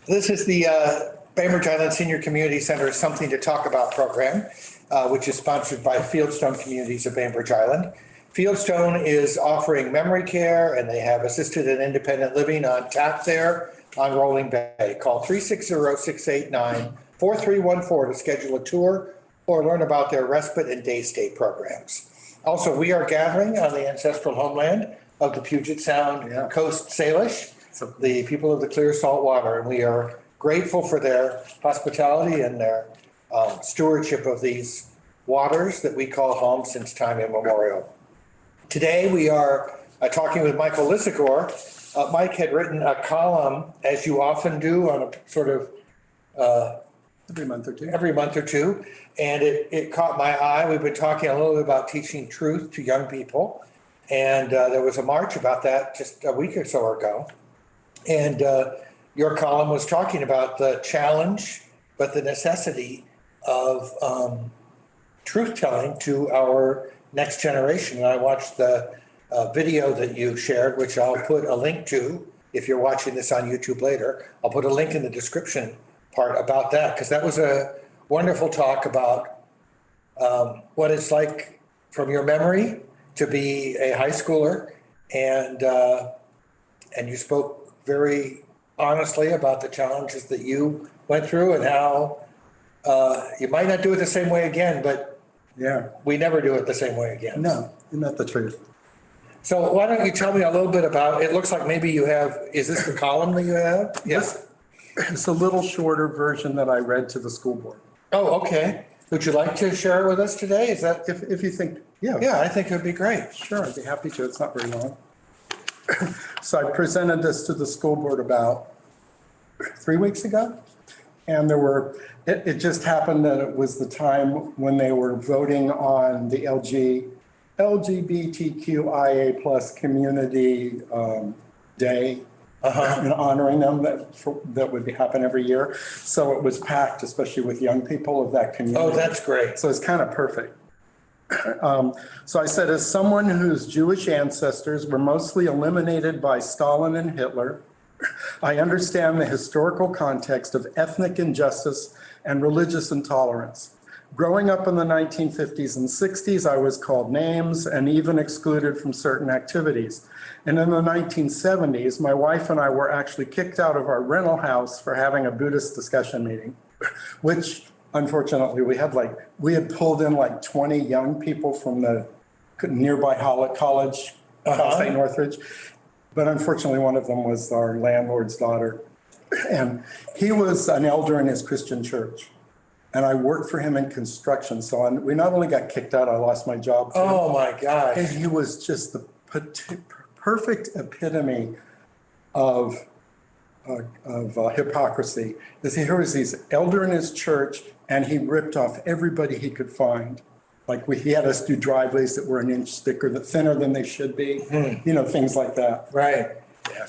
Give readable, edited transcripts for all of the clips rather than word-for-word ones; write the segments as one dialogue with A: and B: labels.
A: This is the Bainbridge Island Senior Community Center Something to Talk About program, which is sponsored by Fieldstone Communities of Bainbridge Island. Fieldstone is offering memory care, and they have assisted and independent living on tap there on Rolling Bay. Call 360-689-4314 to schedule a tour or learn about their respite and day stay programs. Also, we are gathering on the ancestral homeland of the Puget Sound Coast Salish, the people of the clear salt water, and we are grateful for their hospitality and their stewardship of these waters that we call home since time immemorial. Today we are talking with Michael Lisagor. Mike had written a column, as you often do, on a sort of
B: every month or two,
A: and it caught my eye. We've been talking a little bit about teaching truth to young people, and there was a march about that just a week or so ago. And your column was talking about the challenge, but the necessity of truth-telling to our next generation. And I watched the video that you shared, which I'll put a link to if you're watching this on YouTube later. I'll put a link in the description part about that, because that was a wonderful talk about what it's like from your memory to be a high schooler, and you spoke very honestly about the challenges that you went through and how you might not do it the same way again, but we never do it the same way again.
B: No, isn't that the truth?
A: So why don't you tell me a little bit about, it looks like maybe you have, is this the column that you have?
B: Yes. It's a little shorter version that I read to the school board.
A: Oh, okay. Would you like to share it with us today? Is that?
B: If you think,
A: Yeah, I think it would be great.
B: Sure, I'd be happy to. It's not very long. So I presented this to the school board about 3 weeks ago. And it just happened that it was the time when they were voting on the LGBTQIA plus community day, and honoring them, that would happen every year. So it was packed, especially with young people of that community.
A: Oh, that's great.
B: So it's kind of perfect. So I said, as someone whose Jewish ancestors were mostly eliminated by Stalin and Hitler, I understand the historical context of ethnic injustice and religious intolerance. Growing up in the 1950s and 60s, I was called names and even excluded from certain activities. And in the 1970s, my wife and I were actually kicked out of our rental house for having a Buddhist discussion meeting, which unfortunately we had pulled in like 20 young people from the nearby college, Cal State Northridge. But unfortunately, one of them was our landlord's daughter. And he was an elder in his Christian church. And I worked for him in construction. So we not only got kicked out, I lost my job too.
A: Oh my gosh.
B: And he was just the perfect epitome of hypocrisy. Here was this elder in his church, and he ripped off everybody he could find. Like he had us do driveways that were an inch thicker, thinner than they should be, things like that.
A: Right. Yeah.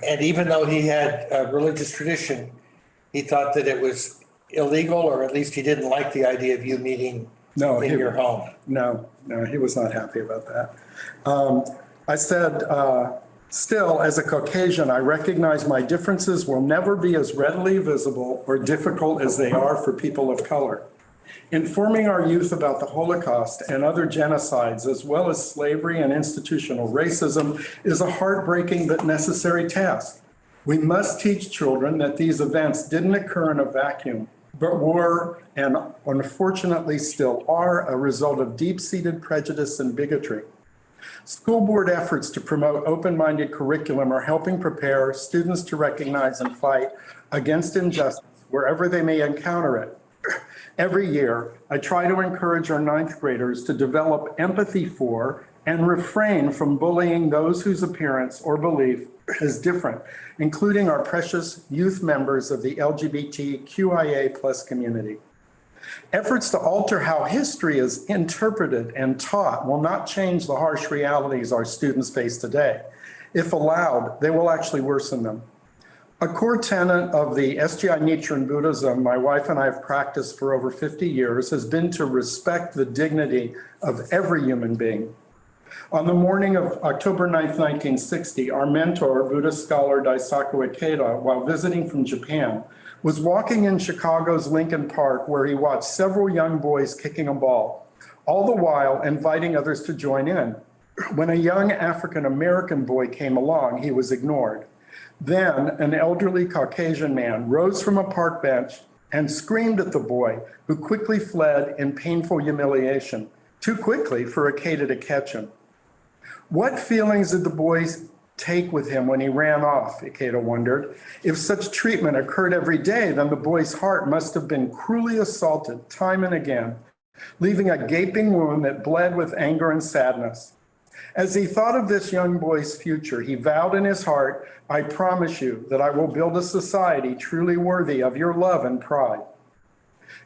A: And even though he had a religious tradition, he thought that it was illegal, or at least he didn't like the idea of you meeting in your home.
B: No, he was not happy about that. I said, still, as a Caucasian, I recognize my differences will never be as readily visible or difficult as they are for people of color. Informing our youth about the Holocaust and other genocides, as well as slavery and institutional racism, is a heartbreaking but necessary task. We must teach children that these events didn't occur in a vacuum, but were, and unfortunately still are, a result of deep-seated prejudice and bigotry. School board efforts to promote open-minded curriculum are helping prepare students to recognize and fight against injustice wherever they may encounter it. Every year, I try to encourage our ninth graders to develop empathy for and refrain from bullying those whose appearance or belief is different, including our precious youth members of the LGBTQIA plus community. Efforts to alter how history is interpreted and taught will not change the harsh realities our students face today. If allowed, they will actually worsen them. A core tenet of the SGI Nichiren Buddhism my wife and I have practiced for over 50 years has been to respect the dignity of every human being. On the morning of October 9th, 1960, our mentor, Buddhist scholar Daisaku Ikeda, while visiting from Japan, was walking in Chicago's Lincoln Park where he watched several young boys kicking a ball, all the while inviting others to join in. When a young African-American boy came along, he was ignored. Then an elderly Caucasian man rose from a park bench and screamed at the boy, who quickly fled in painful humiliation, too quickly for Ikeda to catch him. What feelings did the boys take with him when he ran off, Ikeda wondered. If such treatment occurred every day, then the boy's heart must have been cruelly assaulted time and again, leaving a gaping wound that bled with anger and sadness. As he thought of this young boy's future, he vowed in his heart, "I promise you that I will build a society truly worthy of your love and pride."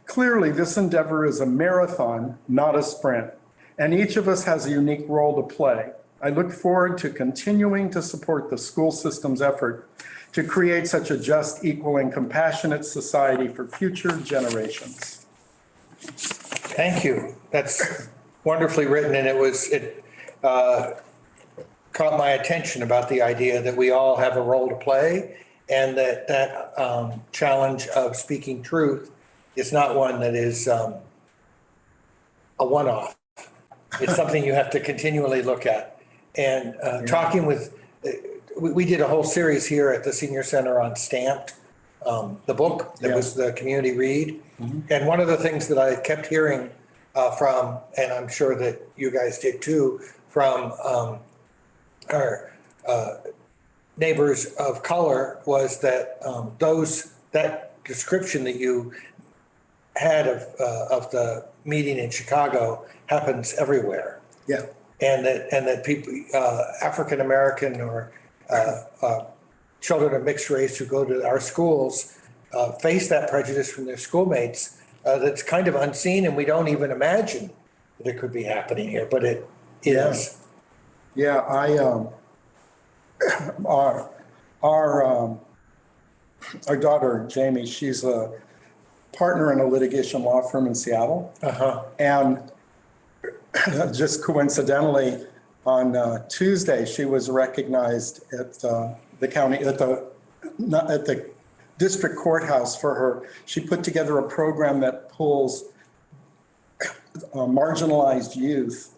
B: Clearly, this endeavor is a marathon, not a sprint, and each of us has a unique role to play. I look forward to continuing to support the school system's effort to create such a just, equal, and compassionate society for future generations.
A: Thank you. That's wonderfully written, and it caught my attention about the idea that we all have a role to play, and that challenge of speaking truth is not one that is a one-off. It's something you have to continually look at. And talking with, we did a whole series here at the Senior Center on Stamped, the book that was the community read. And one of the things that I kept hearing from, and I'm sure that you guys did too, from our neighbors of color, was that that description that you had of the meeting in Chicago happens everywhere.
B: Yeah.
A: And that people, African American or children of mixed race who go to our schools face that prejudice from their schoolmates that's kind of unseen, and we don't even imagine that it could be happening here, but it is.
B: Yeah, our daughter Jamie, she's a partner in a litigation law firm in Seattle, and just coincidentally, on Tuesday, she was recognized at the county, at the district courthouse for her. She put together a program that pulls marginalized youth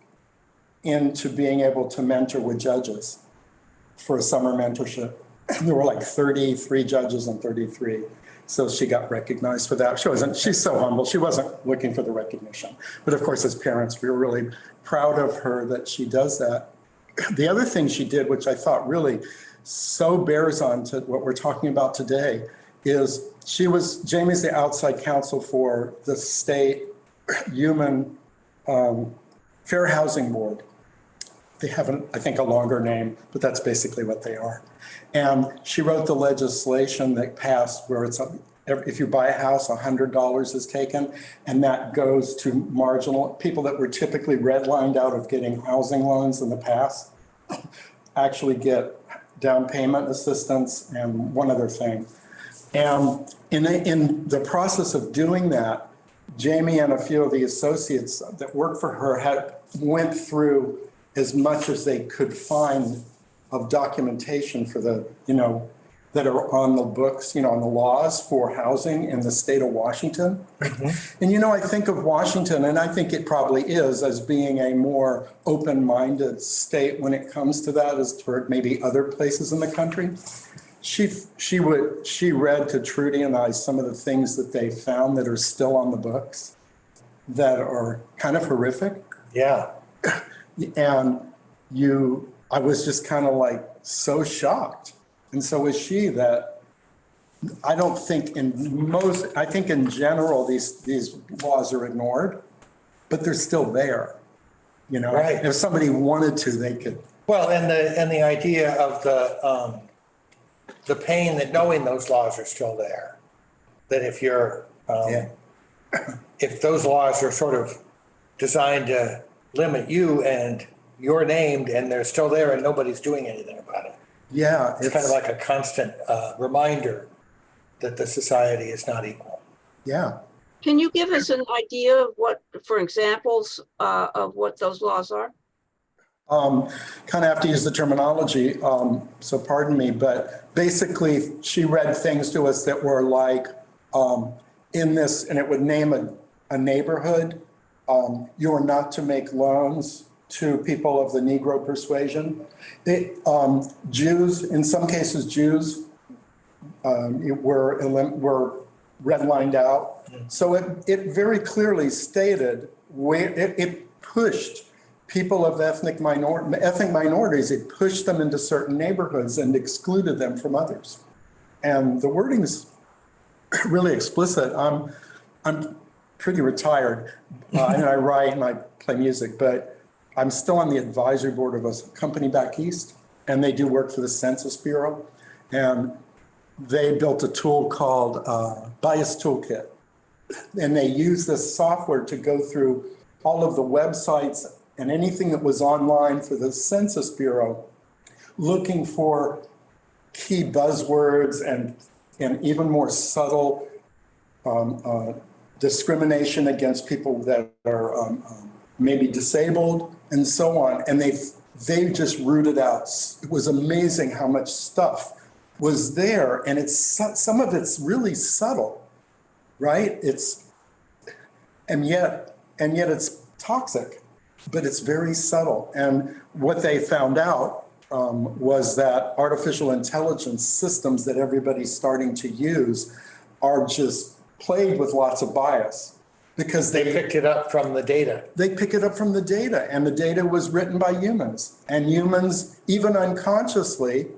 B: into being able to mentor with judges for a summer mentorship. There were like 33 judges and 33. So she got recognized for that. She's so humble. She wasn't looking for the recognition. But of course, as parents, we were really proud of her that she does that. The other thing she did, which I thought really so bears on to what we're talking about today, is Jamie's the outside counsel for the state human fair housing board. They have, I think, a longer name, but that's basically what they are. And she wrote the legislation that passed where it's, if you buy a house, $100 is taken, and that goes to marginal people that were typically redlined out of getting housing loans in the past, actually get down payment assistance and one other thing. And in the process of doing that, Jamie and a few of the associates that work for her went through as much as they could find of documentation for the, that are on the books, on the laws for housing in the state of Washington. And, I think of Washington, and I think it probably is, as being a more open-minded state when it comes to that as toward maybe other places in the country. She read to Trudy and I some of the things that they found that are still on the books that are kind of horrific.
A: Yeah.
B: And I was just kind of like so shocked. And so was she, that I don't think I think in general, these laws are ignored, but they're still there.
A: Right.
B: If somebody wanted to, they could.
A: Well, and the idea of the pain that knowing those laws are still there, that if you're, if those laws are sort of designed to limit you and you're named and they're still there and nobody's doing anything about it.
B: Yeah.
A: It's kind of like a constant reminder that the society is not equal.
B: Yeah.
C: Can you give us an idea of for examples of what those laws are?
B: kind of have to use the terminology, so pardon me, but basically she read things to us that were like, in this, and it would name a neighborhood. You are not to make loans to people of the Negro persuasion. Jews, in some cases, Jews were redlined out. So it very clearly stated where it pushed people of ethnic minorities, it pushed them into certain neighborhoods and excluded them from others. And the wording is really explicit. I'm pretty retired, and I write and I play music, but I'm still on the advisory board of a company back east, and they do work for the Census Bureau. And they built a tool called Bias Toolkit. And they use this software to go through all of the websites and anything that was online for the Census Bureau, looking for key buzzwords and even more subtle discrimination against people that are maybe disabled and so on. And they just rooted out. It was amazing how much stuff was there, and some of it's really subtle, right? And yet it's toxic, but it's very subtle. And what they found out was that artificial intelligence systems that everybody's starting to use are just plagued with lots of bias because
A: They picked it up from the data.
B: They pick it up from the data, and the data was written by humans, and humans, even unconsciously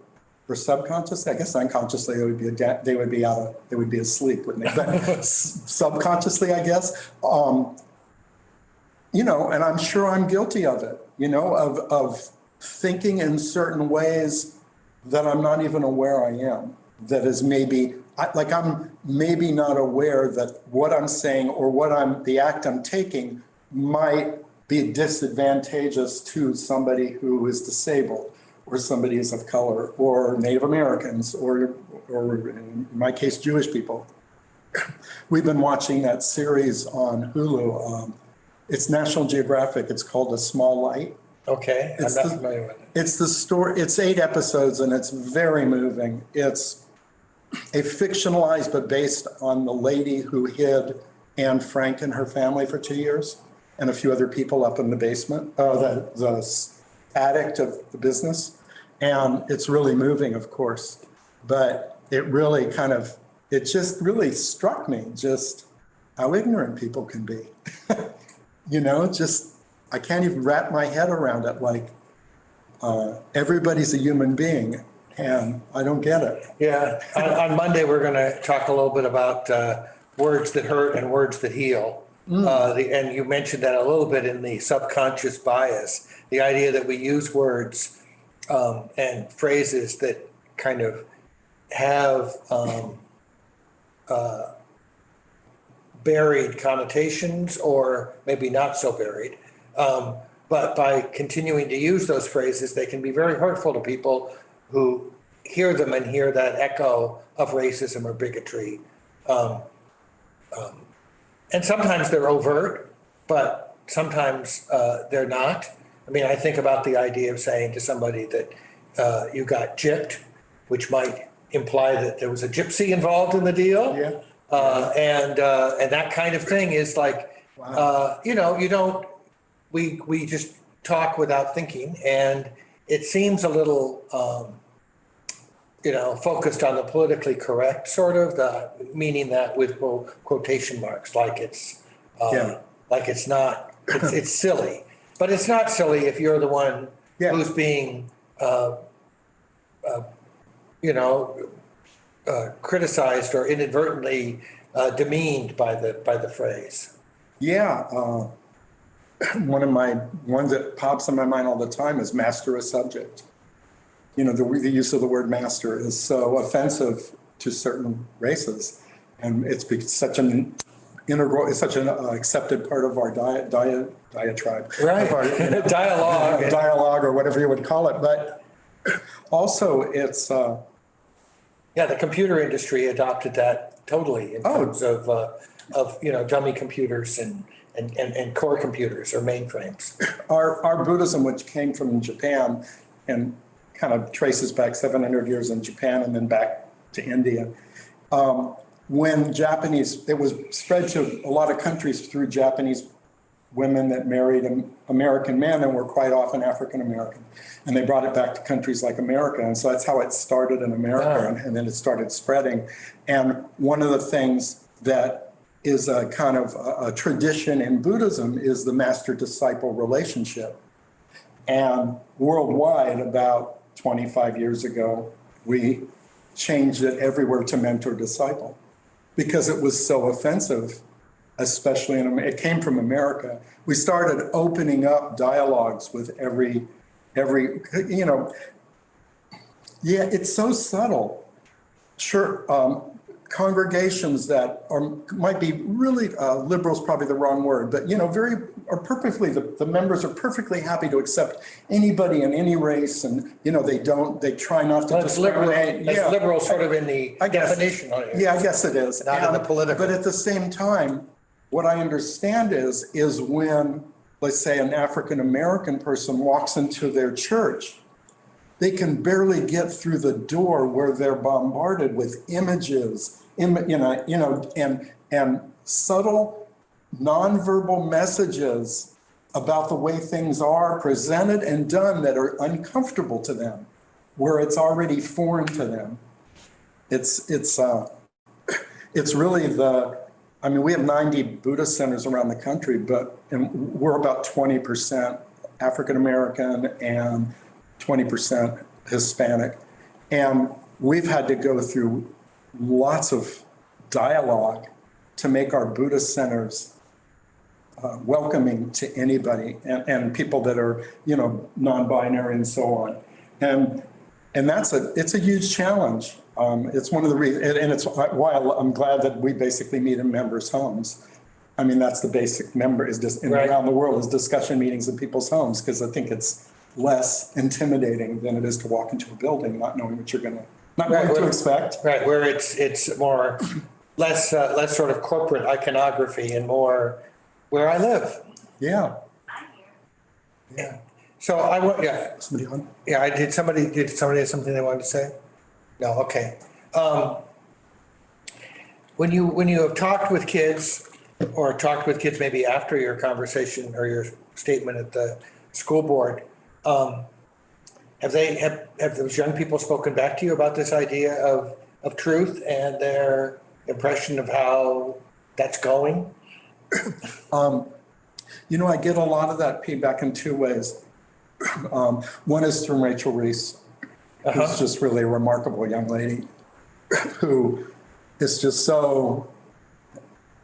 B: or subconsciously, I guess unconsciously they would be asleep, wouldn't they? But subconsciously, I guess, and I'm sure I'm guilty of it, of thinking in certain ways that I'm not even aware I am. That is I'm maybe not aware that what I'm saying or the act I'm taking might be disadvantageous to somebody who is disabled, or somebody who's of color, or Native Americans, or in my case, Jewish people. We've been watching that series on Hulu. It's National Geographic. It's called A Small Light.
A: Okay, I'm not familiar with it.
B: It's the story. It's 8 episodes, and it's very moving. It's a fictionalized, but based on the lady who hid Anne Frank and her family for 2 years, and a few other people up in the basement, the attic of the business. And it's really moving, of course, but it just really struck me just how ignorant people can be. I can't even wrap my head around it. Like, everybody's a human being, and I don't get it.
A: Yeah, on Monday, we're going to talk a little bit about words that hurt and words that heal. And you mentioned that a little bit in the subconscious bias, the idea that we use words and phrases that kind of have buried connotations, or maybe not so buried. But by continuing to use those phrases, they can be very hurtful to people who hear them and hear that echo of racism or bigotry. And sometimes they're overt, but sometimes they're not. I mean, I think about the idea of saying to somebody that you got gypped, which might imply that there was a gypsy involved in the deal.
B: Yeah.
A: And that kind of thing is like,
B: Wow.
A: we just talk without thinking, and it seems a little, focused on the politically correct sort of, meaning that with quotation marks, like it's not, it's silly, but it's not silly if you're the one who's being, criticized or inadvertently demeaned by the phrase.
B: Yeah. One that pops in my mind all the time is master a subject. The use of the word master is so offensive to certain races, and it's such an integral, it's such an accepted part of our diatribe.
A: Right.
B: Dialogue or whatever you would call it. But also it's... the
A: computer industry adopted that totally in terms of dummy computers and and core computers or mainframes.
B: Our Buddhism, which came from Japan and kind of traces back 700 years in Japan and then back to India. When it was spread to a lot of countries through Japanese women that married American men and were quite often African American. And they brought it back to countries like America. And so that's how it started in America. And then it started spreading. And one of the things that is a kind of a tradition in Buddhism is the master-disciple relationship. And worldwide, about 25 years ago, we changed it everywhere to mentor-disciple because it was so offensive, especially it came from America. We started opening up dialogues with every, it's so subtle. Sure, congregations that might be really, liberal is probably the wrong word, but the members are perfectly happy to accept anybody in any race, and they try not to discriminate.
A: That's liberal sort of in the definition.
B: Yeah, I guess it is.
A: Not in the political.
B: But at the same time, what I understand is when, let's say, an African American person walks into their church, they can barely get through the door where they're bombarded with images, and subtle nonverbal messages about the way things are presented and done that are uncomfortable to them, where it's already foreign to them. It's really we have 90 Buddhist centers around the country, and we're about 20% African American and 20% Hispanic. And we've had to go through lots of dialogue to make our Buddhist centers welcoming to anybody and people that are, non-binary and so on. And it's a huge challenge. It's one of the reasons, and it's why I'm glad that we basically meet in members' homes. I mean, that's the basic around the world is discussion meetings in people's homes, because I think it's less intimidating than it is to walk into a building not knowing what you're not knowing what to expect.
A: Right, where it's more less sort of corporate iconography and more where I live.
B: Yeah.
A: Yeah. So
B: Somebody on?
A: Yeah, did somebody have something they wanted to say? No, okay. When you have talked with kids or talked with kids maybe after your conversation or your statement at the school board, have those young people spoken back to you about this idea of truth and their impression of how that's going?
B: I get a lot of that feedback in two ways. One is from Rachel Reese, who's just really a remarkable young lady who is just so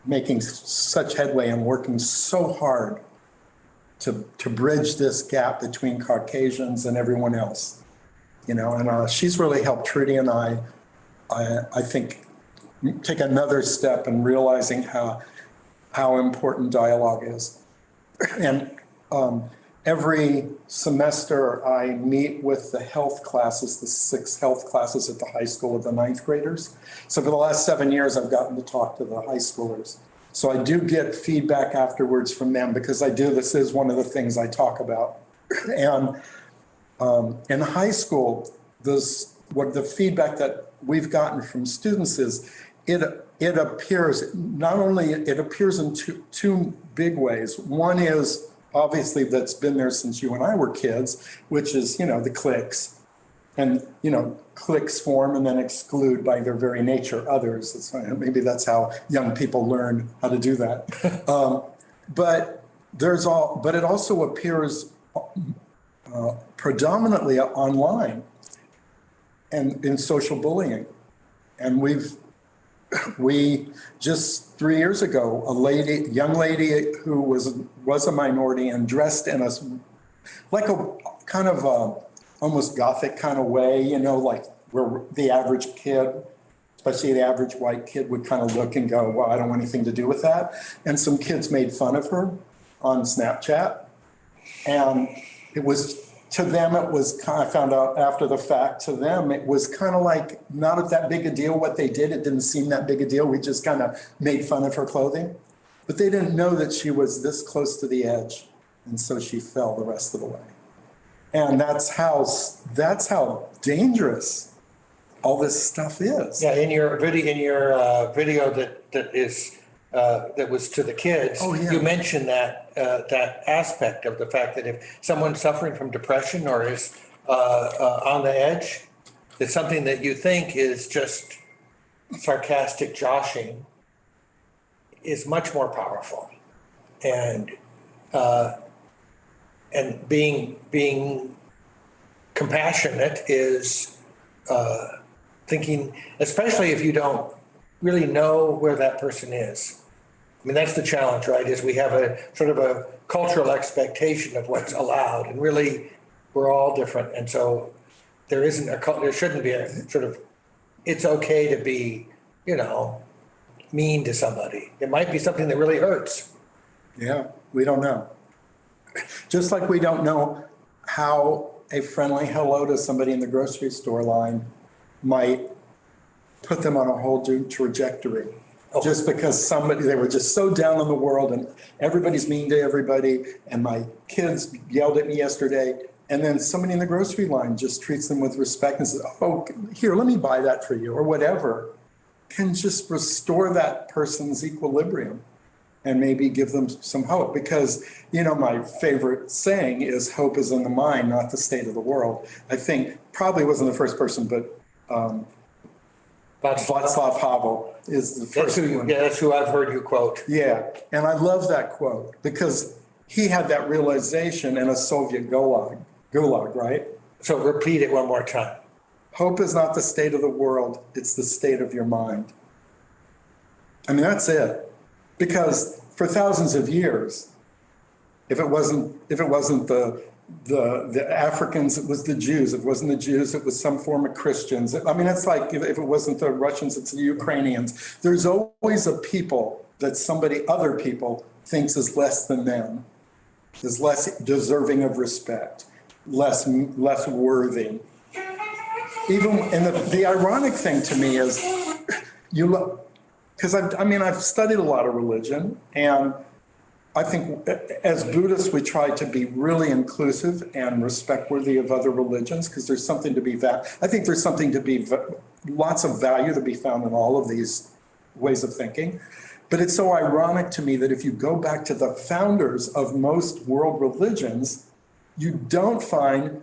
B: making such headway and working so hard to bridge this gap between Caucasians and everyone else, and she's really helped Trudy and I think, take another step in realizing how important dialogue is. And every semester I meet with the health classes, the 6 health classes at the high school of the 9th graders. So for the last 7 years, I've gotten to talk to the high schoolers. So I do get feedback afterwards from them because this is one of the things I talk about. And in high school, the feedback that we've gotten from students is it appears in two big ways. One is obviously that's been there since you and I were kids, which is, the cliques. And, cliques form and then exclude by their very nature others. Maybe that's how young people learn how to do that. But it also appears predominantly online and in social bullying. And we just 3 years ago, a young lady who was a minority and dressed in like a kind of almost Gothic kind of way, like where the average kid, especially the average white kid, would kind of look and go, well, I don't want anything to do with that. And some kids made fun of her on Snapchat. And to them, I found out after the fact, to them, it was kind of like not that big a deal what they did. It didn't seem that big a deal. We just kind of made fun of her clothing. But they didn't know that she was this close to the edge. And so she fell the rest of the way. And that's how dangerous all this stuff is.
A: Yeah, in your video that was to the kids,
B: Oh, yeah.
A: you mentioned that aspect of the fact that if someone's suffering from depression or is on the edge, that something that you think is just sarcastic joshing is much more powerful, and being compassionate is thinking, especially if you don't really know where that person is. I mean, that's the challenge, right? Is we have a sort of a cultural expectation of what's allowed, and really we're all different. And so there shouldn't be a sort of, it's okay to be, mean to somebody. It might be something that really hurts.
B: Yeah, we don't know. Just like we don't know how a friendly hello to somebody in the grocery store line might put them on a whole new trajectory. Oh. Just because they were just so down on the world and everybody's mean to everybody, and my kids yelled at me yesterday, and then somebody in the grocery line just treats them with respect and says, oh, here, let me buy that for you, or whatever, can just restore that person's equilibrium and maybe give them some hope. Because, my favorite saying is hope is in the mind, not the state of the world. I think probably wasn't the first person, but Václav Havel is the first one.
A: Yeah, that's who I've heard you quote.
B: Yeah, and I love that quote because he had that realization in a Soviet gulag, right?
A: So repeat it one more time.
B: Hope is not the state of the world, it's the state of your mind. I mean, that's it. Because for thousands of years, if it wasn't the Africans, it was the Jews. If it wasn't the Jews, it was some form of Christians. I mean, it's like if it wasn't the Russians, it's the Ukrainians. There's always a people that other people thinks is less than them, is less deserving of respect, less worthy. Even, and the ironic thing to me is, because I've studied a lot of religion, and I think as Buddhists, we try to be really inclusive and respect-worthy of other religions, because there's something to be I think there's something to be, lots of value to be found in all of these ways of thinking. But it's so ironic to me that if you go back to the founders of most world religions, you don't find,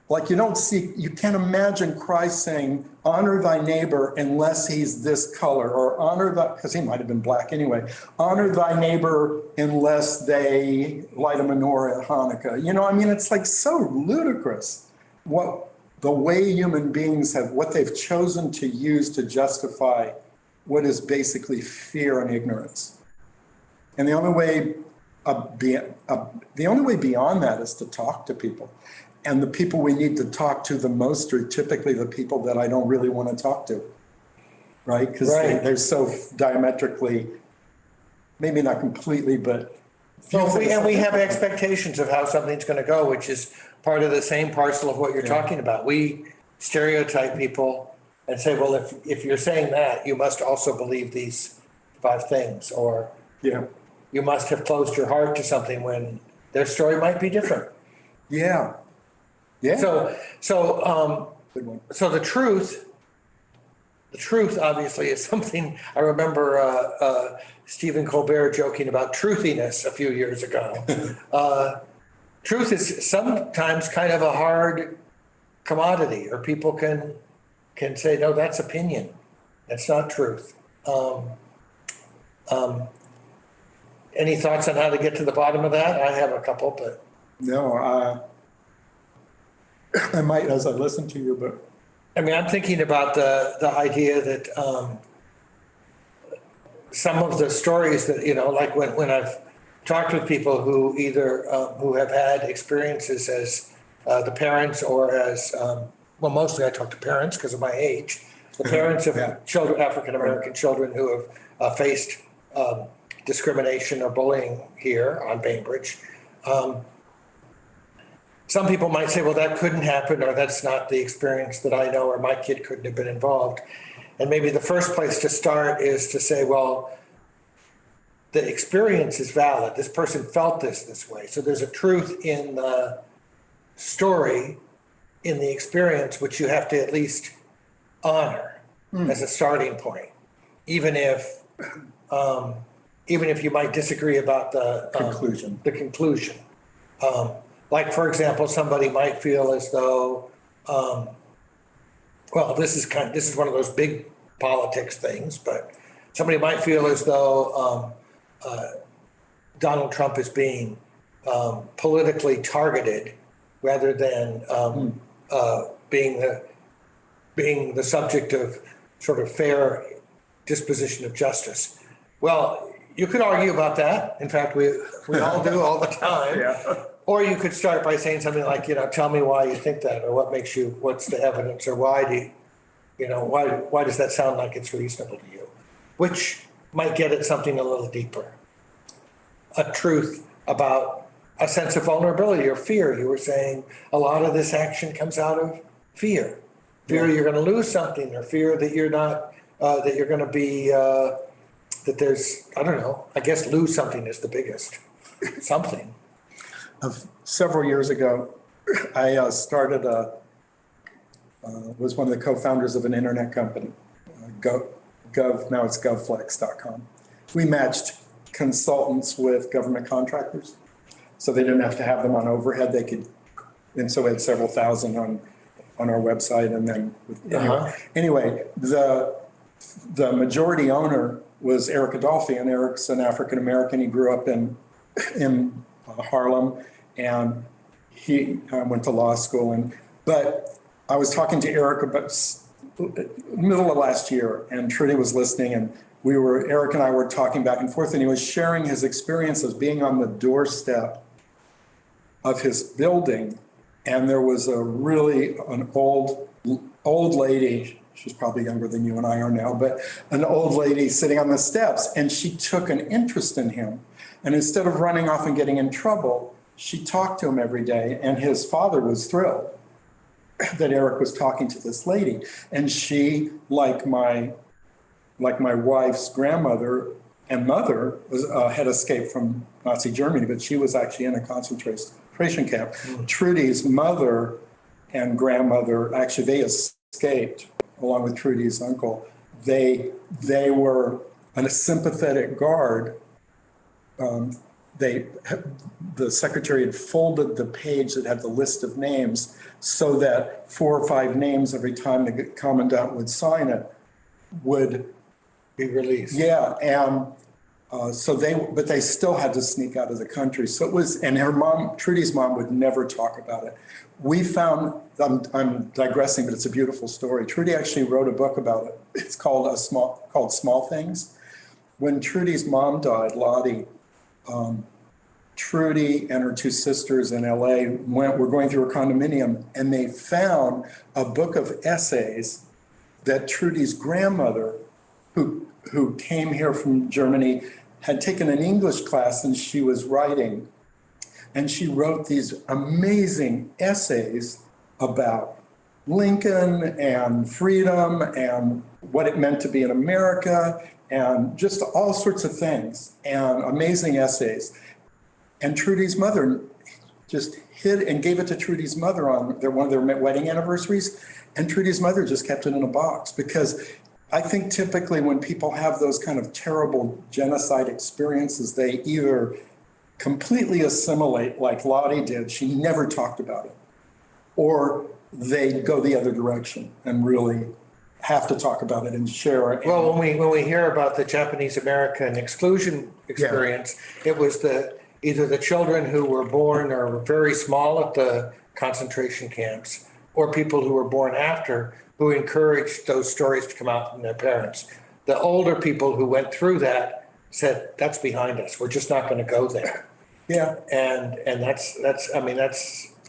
B: you can't imagine Christ saying, honor thy neighbor unless he's this color, or because he might have been black anyway, honor thy neighbor unless they light a menorah at Hanukkah. It's like so ludicrous the way human beings what they've chosen to use to justify what is basically fear and ignorance. And the only way beyond that is to talk to people. And the people we need to talk to the most are typically the people that I don't really want to talk to, right? Because they're so diametrically, maybe not completely, but.
A: We have expectations of how something's going to go, which is part of the same parcel of what you're talking about. We stereotype people and say, well, if you're saying that, you must also believe these 5 things, or you must have closed your heart to something when their story might be different.
B: Yeah. Yeah.
A: So the truth obviously is something. I remember Stephen Colbert joking about truthiness a few years ago. Truth is sometimes kind of a hard commodity, or people can say, no, that's opinion. That's not truth. Any thoughts on how to get to the bottom of that? I have a couple, but.
B: No, I might as I listen to you, but.
A: I'm thinking about the idea that some of the stories that, like when I've talked with people who either who have had experiences as the parents or as, mostly I talk to parents because of my age, the parents of children, African-American children who have faced discrimination or bullying here on Bainbridge. Some people might say, well, that couldn't happen, or that's not the experience that I know, or my kid couldn't have been involved. And maybe the first place to start is to say, well, the experience is valid. This person felt this way. So there's a truth in the story, in the experience, which you have to at least honor as a starting point, even if you might disagree about the
B: Conclusion.
A: The conclusion. Like, for example, somebody might feel as though, well, this is one of those big politics things, but somebody might feel as though Donald Trump is being politically targeted rather than being the subject of sort of fair disposition of justice. Well, you could argue about that. In fact, we all do all the time.
B: Yeah.
A: Or you could start by saying something like, tell me why you think that, or what's the evidence, or why does that sound like it's reasonable to you? Which might get at something a little deeper. A truth about a sense of vulnerability or fear. You were saying a lot of this action comes out of fear. Fear you're going to lose something, or fear that you're not, that you're going to be, that there's, I don't know, I guess lose something is the biggest something.
B: Several years ago, I started was one of the co-founders of an internet company, now it's govflex.com. We matched consultants with government contractors, so they didn't have to have them on overhead. And so we had several thousand on our website. And then anyway, the majority owner was Eric Adolphi, and Eric's an African-American. He grew up in Harlem, and he went to law school. But I was talking to Eric about middle of last year, and Trudy was listening, and Eric and I were talking back and forth, and he was sharing his experience of being on the doorstep of his building, and there was an old lady. She's probably younger than you and I are now, but an old lady sitting on the steps, and she took an interest in him. And instead of running off and getting in trouble, she talked to him every day, and his father was thrilled that Eric was talking to this lady. And she, like my wife's grandmother and mother, had escaped from Nazi Germany, but she was actually in a concentration camp. Trudy's mother and grandmother, actually they escaped along with Trudy's uncle. They were a sympathetic guard. The secretary had folded the page that had the list of names so that 4 or 5 names every time the commandant would sign it would
A: be released.
B: Yeah, and but they still had to sneak out of the country. So it was, and her mom, Trudy's mom, would never talk about it. We found, I'm digressing, but it's a beautiful story. Trudy actually wrote a book about it. It's called Small Things. When Trudy's mom died, Lottie, Trudy and her 2 sisters in LA were going through a condominium, and they found a book of essays that Trudy's grandmother, who came here from Germany, had taken an English class, and she was writing. And she wrote these amazing essays about Lincoln and freedom and what it meant to be in America and just all sorts of things, and amazing essays. And Trudy's mother just hid and gave it to Trudy's mother on one of their wedding anniversaries. And Trudy's mother just kept it in a box, because I think typically when people have those kind of terrible genocide experiences, they either completely assimilate like Lottie did, she never talked about it, or they go the other direction and really have to talk about it and share it.
A: Well, when we hear about the Japanese American exclusion experience, it was either the children who were born or were very small at the concentration camps, or people who were born after, who encouraged those stories to come out from their parents. The older people who went through that said, that's behind us. We're just not going to go there.
B: Yeah.
A: And that's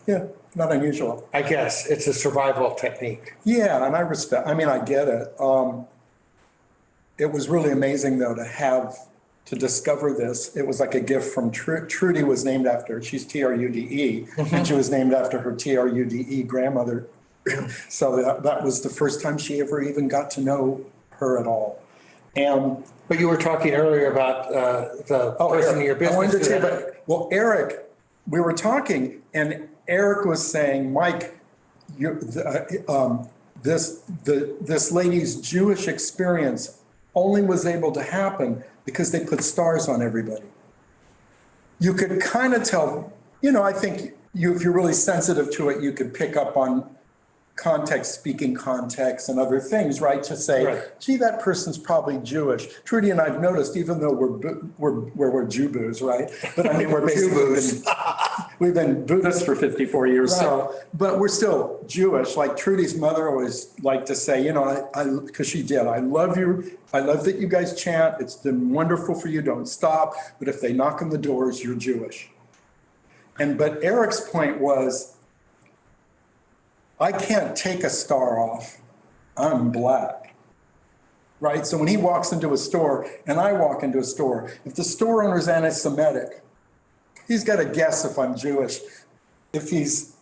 B: yeah, not unusual.
A: I guess it's a survival technique.
B: Yeah, and I get it. It was really amazing though to discover this. It was like a gift from Trudy was named after, she's Trude, and she was named after her Trude grandmother. So that was the first time she ever even got to know her at all. And
A: But you were talking earlier about the person in your
B: I wanted to
A: business.
B: tell you, well, Eric, we were talking, and Eric was saying, Mike, this lady's Jewish experience only was able to happen because they put stars on everybody. You could kind of tell, I think if you're really sensitive to it, you could pick up on context, speaking context and other things, right? To say,
A: Right.
B: gee, that person's probably Jewish. Trudy and I've noticed, even though we're Jew-boos, right? But I mean, we're basically we've been Buddhists for 54 years.
A: Right.
B: So, but we're still Jewish. Like Trudy's mother always liked to say, because she did, I love you. I love that you guys chant. It's been wonderful for you. Don't stop. But if they knock on the doors, you're Jewish. But Eric's point was, I can't take a star off. I'm black, right? So when he walks into a store and I walk into a store, if the store owner's anti-Semitic, he's got to guess if I'm Jewish. If he's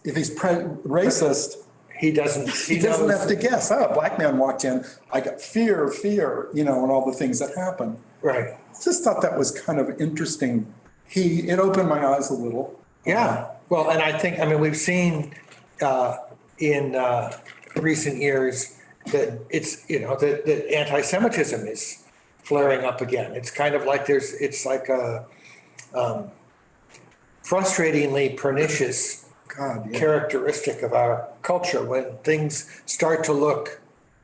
B: racist,
A: he doesn't
B: have to guess. Oh, a black man walked in. I got fear, and all the things that happen.
A: Right.
B: Just thought that was kind of interesting. It opened my eyes a little.
A: Yeah. Well, and I think, we've seen in recent years that it's, that anti-Semitism is flaring up again. It's kind of like it's like a frustratingly pernicious characteristic of our culture when things start to look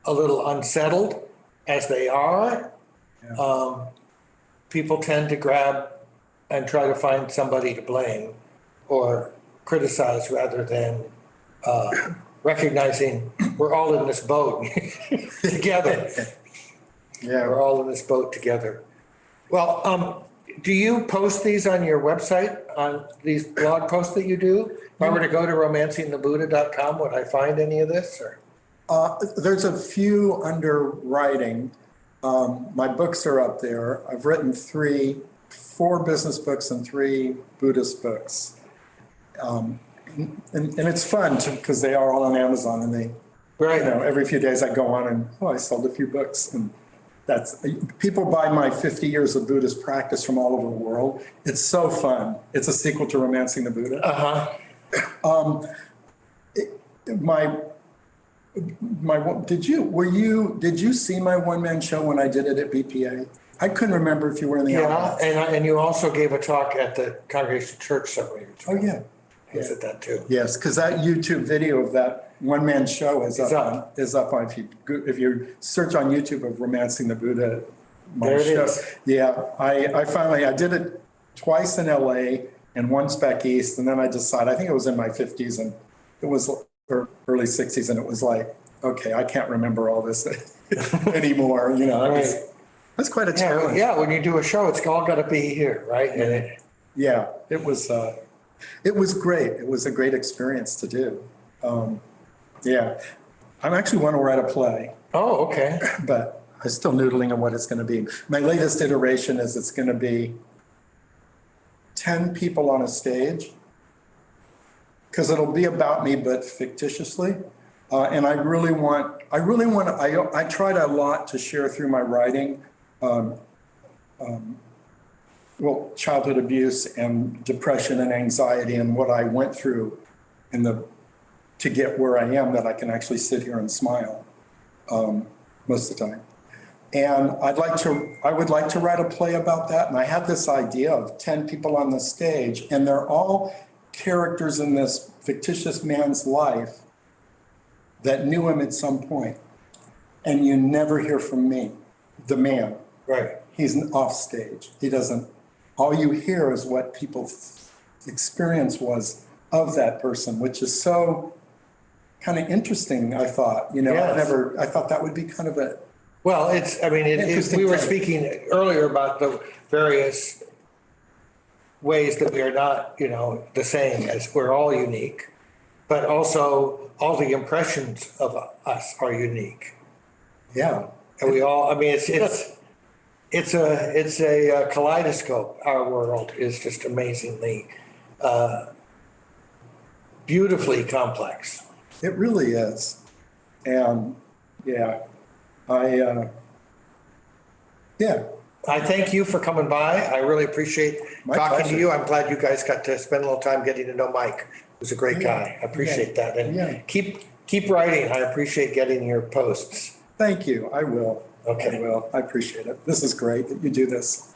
A: a little unsettled, as they are.
B: Yeah.
A: People tend to grab and try to find somebody to blame or criticize rather than recognizing we're all in this boat together.
B: Yeah.
A: We're all in this boat together. Well, do you post these on your website, on these blog posts that you do? If I were to go to romancingthebuddha.com, would I find any of this? Or?
B: There's a few under writing. My books are up there. I've written 4 business books and 3 Buddhist books. And it's fun because they are all on Amazon, and they,
A: Right.
B: every few days I go on and, I sold a few books, and people buy my 50 years of Buddhist practice from all over the world. It's so fun. It's a sequel to Romancing the Buddha. Did you see my one-man show when I did it at BPA? I couldn't remember if you were in the audience.
A: And you also gave a talk at the Congregational Church several years ago.
B: Oh, yeah.
A: I was at that too.
B: Yes, because that YouTube video of that one-man show is up on, if you search on YouTube of Romancing the Buddha,
A: There it is.
B: Yeah, I did it twice in LA and once back east, and then I decided, I think it was in my 50s and it was early 60s, and it was like, okay, I can't remember all this anymore. That's quite a challenge.
A: Yeah, when you do a show, it's all got to be here, right? And
B: it was great. It was a great experience to do. I actually want to write a play.
A: Oh, okay.
B: But I'm still noodling on what it's going to be. My latest iteration is it's going to be 10 people on a stage, because it'll be about me, but fictitiously. And I tried a lot to share through my writing, childhood abuse and depression and anxiety and what I went through to get where I am, that I can actually sit here and smile most of the time. And I would like to write a play about that. And I had this idea of 10 people on the stage, and they're all characters in this fictitious man's life that knew him at some point. And you never hear from me, the man.
A: Right.
B: He's off stage. He doesn't, all you hear is what people's experience was of that person, which is so kind of interesting, I thought.
A: Yes.
B: I thought that would be kind of a,
A: Well, we were
B: thing.
A: speaking earlier about the various ways that we are not, the same, as we're all unique, but also all the impressions of us are unique.
B: yeah.
A: And we all, it's a kaleidoscope. Our world is just amazingly, beautifully complex.
B: It really is. And yeah, Yeah.
A: I thank you for coming by. I really appreciate
B: My
A: talking to
B: pleasure.
A: you. I'm glad you guys got to spend a little time getting to know Mike. He was a great guy. I appreciate that.
B: Yeah.
A: And keep writing. I appreciate getting your posts.
B: Thank you. I will.
A: Okay.
B: I will. I appreciate it. This is great that you do this.